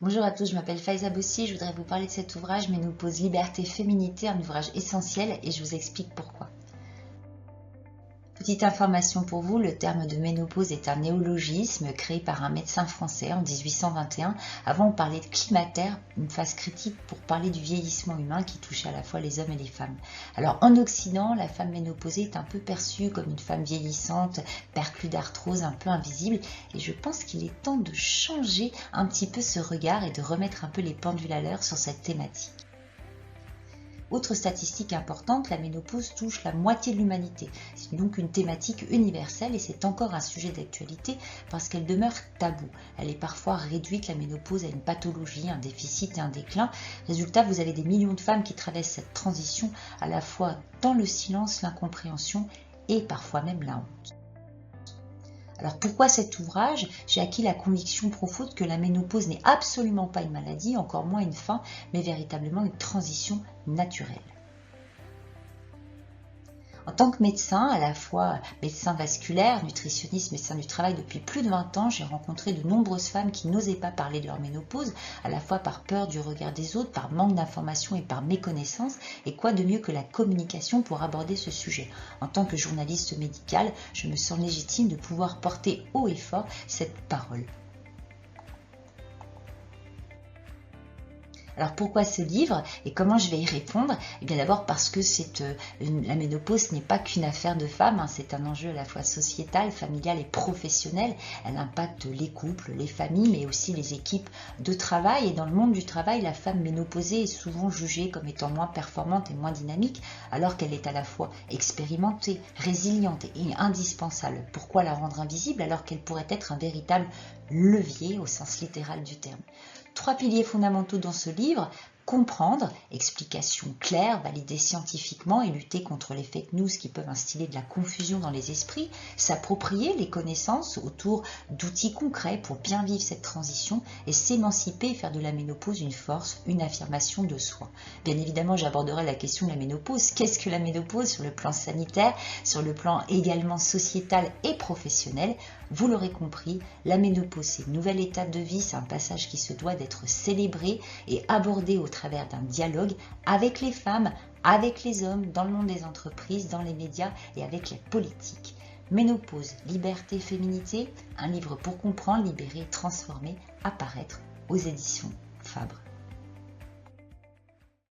Bonjour à tous, je m'appelle Faiza Bossi, je voudrais vous parler de cet ouvrage Ménopause, Liberté, Féminité, un ouvrage essentiel et je vous explique pourquoi. Petite information pour vous, le terme de ménopause est un néologisme créé par un médecin français en 1821. Avant, on parlait de climatério, une phase critique pour parler du vieillissement humain qui touche à la fois les hommes et les femmes. Alors en Occident, la femme ménopausée est un peu perçue comme une femme vieillissante, perclue d'arthrose, un peu invisible. Et je pense qu'il est temps de changer un petit peu ce regard et de remettre un peu les pendules à l'heure sur cette thématique. Autre statistique importante, la ménopause touche la moitié de l'humanité. C'est donc une thématique universelle et c'est encore un sujet d'actualité parce qu'elle demeure taboue. Elle est parfois réduite, la ménopause, à une pathologie, un déficit et un déclin. Résultat, vous avez des millions de femmes qui traversent cette transition à la fois dans le silence, l'incompréhension et parfois même la honte. Alors pourquoi cet ouvrage? J'ai acquis la conviction profonde que la ménopause n'est absolument pas une maladie, encore moins une fin, mais véritablement une transition naturelle. En tant que médecin, à la fois médecin vasculaire, nutritionniste, médecin du travail depuis plus de 20 ans, j'ai rencontré de nombreuses femmes qui n'osaient pas parler de leur ménopause, à la fois par peur du regard des autres, par manque d'information et par méconnaissance. Et quoi de mieux que la communication pour aborder ce sujet? En tant que journaliste médicale, je me sens légitime de pouvoir porter haut et fort cette parole. Alors pourquoi ce livre et comment je vais y répondre? Eh bien d'abord parce que la ménopause n'est pas qu'une affaire de femmes, c'est un enjeu à la fois sociétal, familial et professionnel. Elle impacte les couples, les familles, mais aussi les équipes de travail. Et dans le monde du travail, la femme ménopausée est souvent jugée comme étant moins performante et moins dynamique, alors qu'elle est à la fois expérimentée, résiliente et indispensable. Pourquoi la rendre invisible alors qu'elle pourrait être un véritable levier au sens littéral du terme? 3 piliers fondamentaux dans ce livre: comprendre, explication claire, validée scientifiquement et lutter contre les fake news qui peuvent instiller de la confusion dans les esprits, s'approprier les connaissances autour d'outils concrets pour bien vivre cette transition et s'émanciper et faire de la ménopause une force, une affirmation de soi. Bien évidemment, j'aborderai la question de la ménopause. Qu'est-ce que la ménopause sur le plan sanitaire, sur le plan également sociétal et professionnel? Vous l'aurez compris, la ménopause, c'est une nouvelle étape de vie, c'est un passage qui se doit d'être célébré et abordé au travers d'un dialogue avec les femmes, avec les hommes, dans le monde des entreprises, dans les médias et avec la politique. Ménopause, liberté, féminité, un livre pour comprendre, libérer, transformer, apparaître aux éditions Fabre.